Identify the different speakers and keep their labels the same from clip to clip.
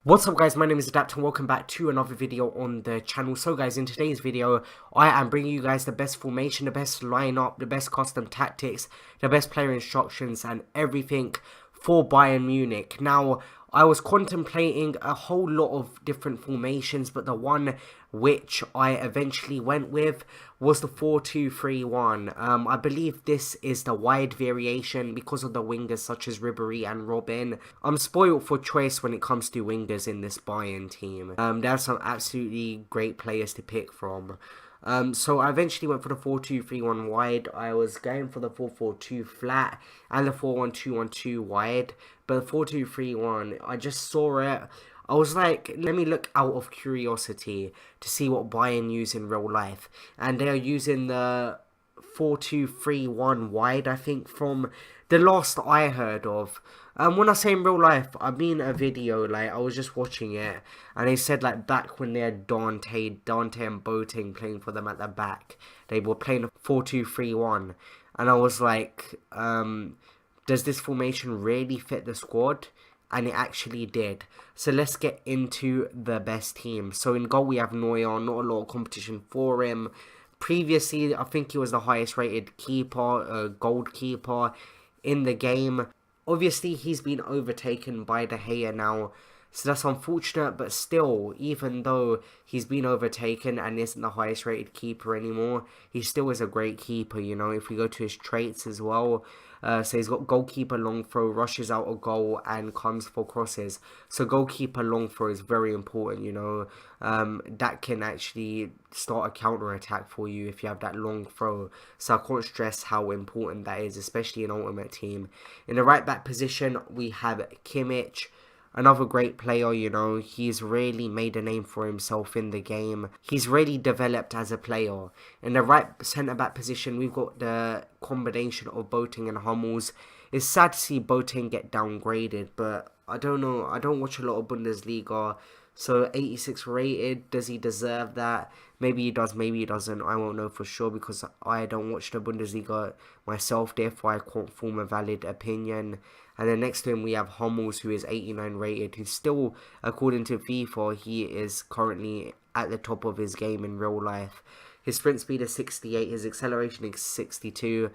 Speaker 1: What's up guys, my name is Adapt and welcome back to another video on the channel. So guys, in today's video, I am bringing you guys the best formation, the best lineup, the best custom tactics, the best player instructions and everything for Bayern Munich. Now, I was contemplating a whole lot of different formations, but the one which I eventually went with was the 4-2-3-1. I believe this is the wide variation because of the wingers such as Ribery and Robin. I'm spoiled for choice when it comes to wingers in this Bayern team. There's some absolutely great players to pick from. So I eventually went for the 4-2-3-1 wide. I was going for the 4-4-2 flat and the 4-1-2-1-2 wide. But the 4-2-3-1, I just saw it. I was like, let me look out of curiosity to see what Bayern use in real life. And they are using the 4-2-3-1 wide, I think, from the last I heard of. When I say in real life, I mean a video, like, I was just watching it, and they said, like, back when they had Dante and Boateng playing for them at the back, they were playing a 4-2-3-1, and I was like, does this formation really fit the squad? And it actually did. So let's get into the best team. So in goal we have Neuer, not a lot of competition for him. Previously, I think he was the highest rated keeper, goalkeeper in the game. Obviously, he's been overtaken by De Gea now, so that's unfortunate, but still, even though he's been overtaken and isn't the highest rated keeper anymore, he still is a great keeper, you know, if we go to his traits as well. So he's got goalkeeper long throw, rushes out a goal, and comes for crosses. So goalkeeper long throw is very important, you know. That can actually start a counter attack for you if you have that long throw. So I can't stress how important that is, especially in Ultimate Team. In the right back position, we have Kimmich. Another great player, you know, he's really made a name for himself in the game. He's really developed as a player. In the right centre-back position, we've got the combination of Boateng and Hummels. It's sad to see Boateng get downgraded, but I don't know. I don't watch a lot of Bundesliga, so 86 rated, does he deserve that? Maybe he does, maybe he doesn't. I won't know for sure because I don't watch the Bundesliga myself, therefore I can't form a valid opinion. And then next to him we have Hummels, who is 89 rated, who's still, according to FIFA, he is currently at the top of his game in real life. His sprint speed is 68, his acceleration is 62,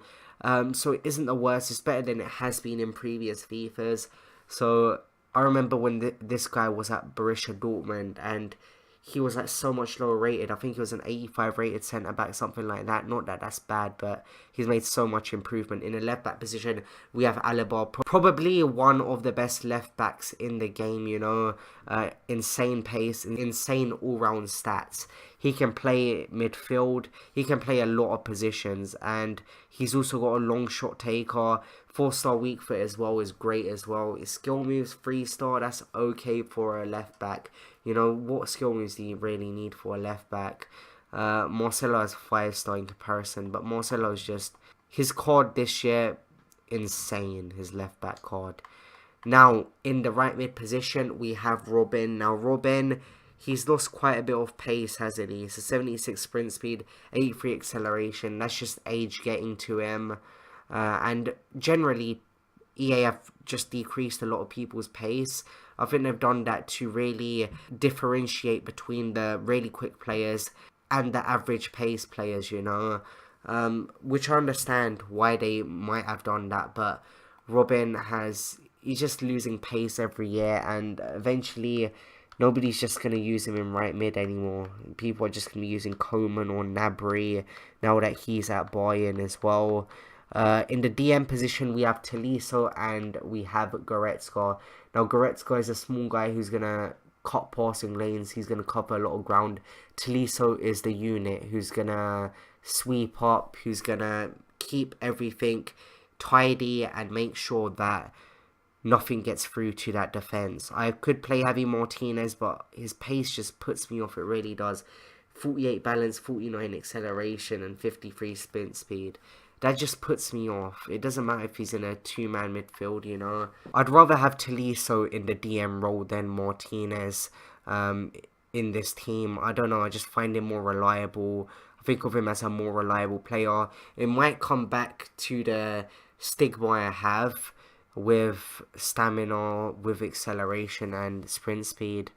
Speaker 1: so it isn't the worst. It's better than it has been in previous FIFAs. So I remember when this guy was at Borussia Dortmund and he was like so much lower rated. I think he was an 85 rated centre back, something like that. Not that that's bad, but he's made so much improvement. In the left back position, we have Alaba, probably one of the best left backs in the game, you know. Insane pace, insane all round stats. He can play midfield, he can play a lot of positions, and he's also got a long shot taker. 4-star weak foot as well is great as well. His skill moves 3-star, that's okay for a left back. You know, what skill moves do you really need for a left back? Marcelo has 5-star in comparison, but Marcelo is just, his card this year, insane, his left back card. Now, in the right mid position, we have Robin. Now, Robin, he's lost quite a bit of pace, hasn't he? It's a 76 sprint speed, 83 acceleration. That's just age getting to him. And generally, EA have just decreased a lot of people's pace. I think they've done that to really differentiate between the really quick players and the average pace players, you know. Which I understand why they might have done that, but Robin he's just losing pace every year, and eventually nobody's just going to use him in right mid anymore. People are just going to be using Coman or Gnabry now that he's at Bayern as well. In the DM position, we have Tolisso and we have Goretzka. Now, Goretzka is a small guy who's going to cut passing lanes. He's going to cover a lot of ground. Tolisso is the unit who's going to sweep up, who's going to keep everything tidy and make sure that nothing gets through to that defense. I could play Javi Martinez, but his pace just puts me off. It really does. 48 balance, 49 acceleration, and 53 sprint speed. That just puts me off. It doesn't matter if he's in a two-man midfield, you know. I'd rather have Tolisso in the DM role than Martinez in this team. I don't know, I just find him more reliable. I think of him as a more reliable player. It might come back to the stigma I have with stamina, with acceleration and sprint speed.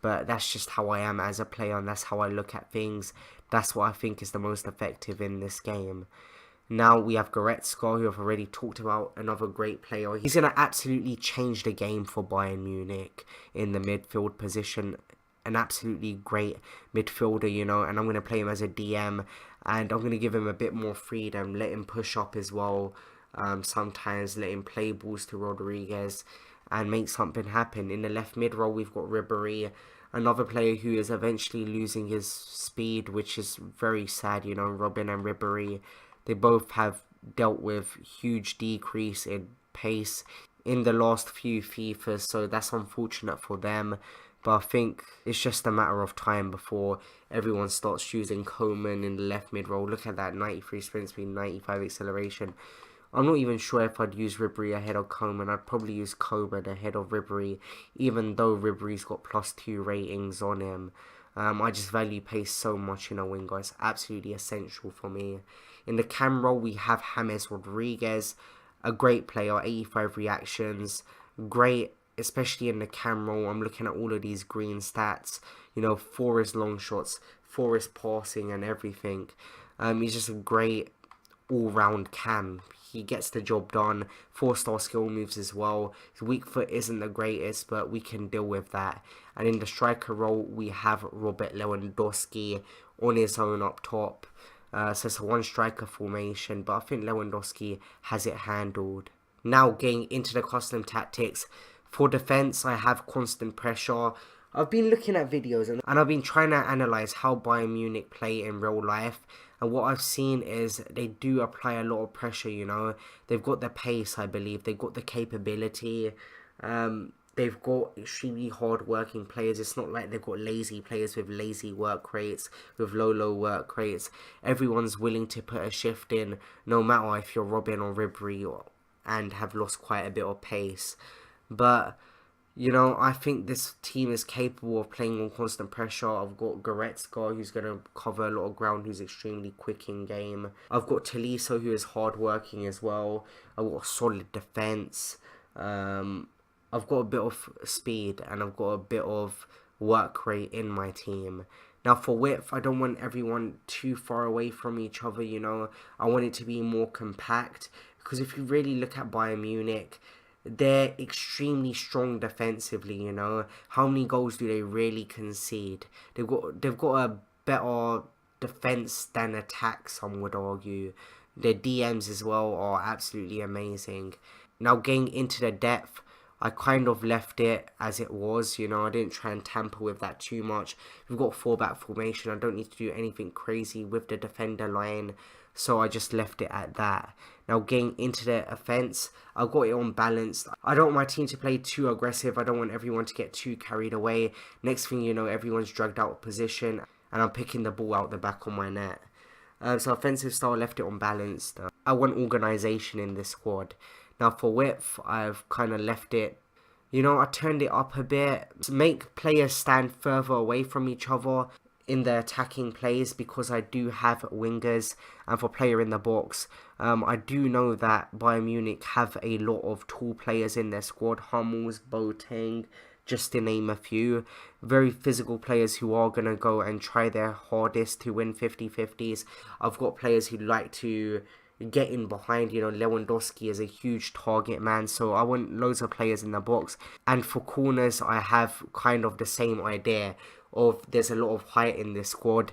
Speaker 1: But that's just how I am as a player, and that's how I look at things. That's what I think is the most effective in this game. Now we have Goretzka, who I've already talked about, another great player. He's going to absolutely change the game for Bayern Munich in the midfield position. An absolutely great midfielder, you know, and I'm going to play him as a DM, and I'm going to give him a bit more freedom, let him push up as well, sometimes let him play balls to Rodriguez and make something happen. In the left mid role, we've got Ribéry, another player who is eventually losing his speed, which is very sad, you know. Robin and Ribéry, they both have dealt with huge decrease in pace in the last few FIFAs, so that's unfortunate for them. But I think it's just a matter of time before everyone starts choosing Coman in the left mid role. Look at that, 93 sprint speed, 95 acceleration. I'm not even sure if I'd use Ribéry ahead of Coman. I'd probably use Coman ahead of Ribéry, even though Ribéry's got +2 ratings on him. I just value pace so much in a winger. It's absolutely essential for me. In the cam role, we have James Rodriguez, a great player, 85 reactions, great, especially in the cam role. I'm looking at all of these green stats, you know, 4 is long shots, 4 is passing and everything. He's just a great all-round cam. He gets the job done. 4-star skill moves as well. His weak foot isn't the greatest, but we can deal with that. And in the striker role, we have Robert Lewandowski on his own up top. So it's a one striker formation, but I think Lewandowski has it handled. Now getting into the custom tactics. For defense, I have constant pressure. I've been looking at videos and I've been trying to analyze how Bayern Munich play in real life. And what I've seen is they do apply a lot of pressure, you know. They've got the pace, I believe. They've got the capability. They've got extremely hard-working players. It's not like they've got lazy players with lazy work rates, with low work rates. Everyone's willing to put a shift in, no matter if you're Robin or Ribéry and have lost quite a bit of pace. But, you know, I think this team is capable of playing on constant pressure. I've got Goretzka, who's going to cover a lot of ground, who's extremely quick in game. I've got Tolisso, who is hard-working as well. I've got a solid defence. I've got a bit of speed and I've got a bit of work rate in my team. Now for width, I don't want everyone too far away from each other, you know. I want it to be more compact, because if you really look at Bayern Munich, they're extremely strong defensively, you know. How many goals do they really concede? They've got a better defense than attack, some would argue. Their DMs as well are absolutely amazing. Now getting into the depth, I kind of left it as it was, you know. I didn't try and tamper with that too much. We've got 4-back formation. I don't need to do anything crazy with the defender line, so I just left it at that. Now getting into the offense, I've got it on balanced. I don't want my team to play too aggressive. I don't want everyone to get too carried away. Next thing you know, everyone's dragged out of position and I'm picking the ball out the back of my net. So offensive style, left it on balanced. I want organisation in this squad. Now for width, I've kind of left it, you know, I turned it up a bit to make players stand further away from each other in the attacking plays, because I do have wingers. And for player in the box, I do know that Bayern Munich have a lot of tall players in their squad. Hummels, Boateng, just to name a few. Very physical players who are going to go and try their hardest to win 50-50s. I've got players who like to get in behind, you know. Lewandowski is a huge target man, so I want loads of players in the box. And for corners, I have kind of the same idea of there's a lot of height in this squad,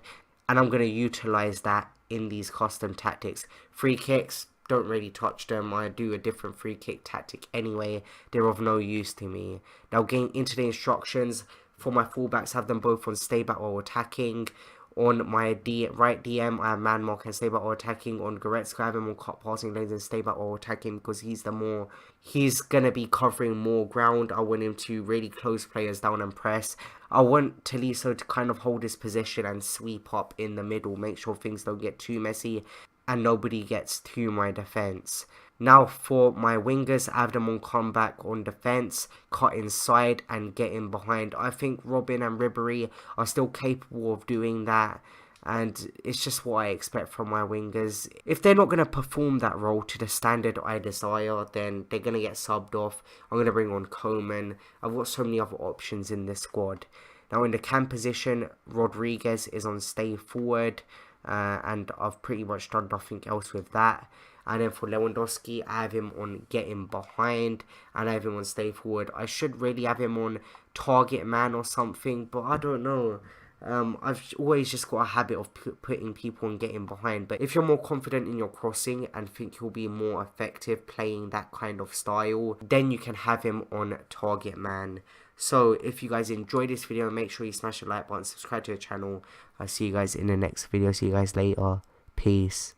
Speaker 1: and I'm going to utilize that in these custom tactics. Free kicks, don't really touch them. I do a different free kick tactic anyway. They're of no use to me. Now getting into the instructions, for my fullbacks, I have them both on stay back or attacking. On my right DM, I have man mark and stay back or attacking. On Goretzka, I have him on cut passing lanes and stay back or attacking, because he's going to be covering more ground. I want him to really close players down and press. I want Tolisso to kind of hold his position and sweep up in the middle, make sure things don't get too messy and nobody gets to my defense. Now for my wingers, I have them on comeback, on defense, cut inside and get in behind. I think Robin and Ribéry are still capable of doing that. and it's just what I expect from my wingers. If they're not going to perform that role to the standard I desire, then they're going to get subbed off. I'm going to bring on Coman. I've got so many other options in this squad. Now in the cam position, Rodriguez is on stay forward, and I've pretty much done nothing else with that. And then for Lewandowski, I have him on getting behind, and I have him on stay forward. I should really have him on target man or something, but I don't know. I've always just got a habit of putting people on getting behind. But if you're more confident in your crossing and think you'll be more effective playing that kind of style, then you can have him on target man. So if you guys enjoyed this video, make sure you smash the like button, subscribe to the channel. I'll see you guys in the next video. See you guys later. Peace.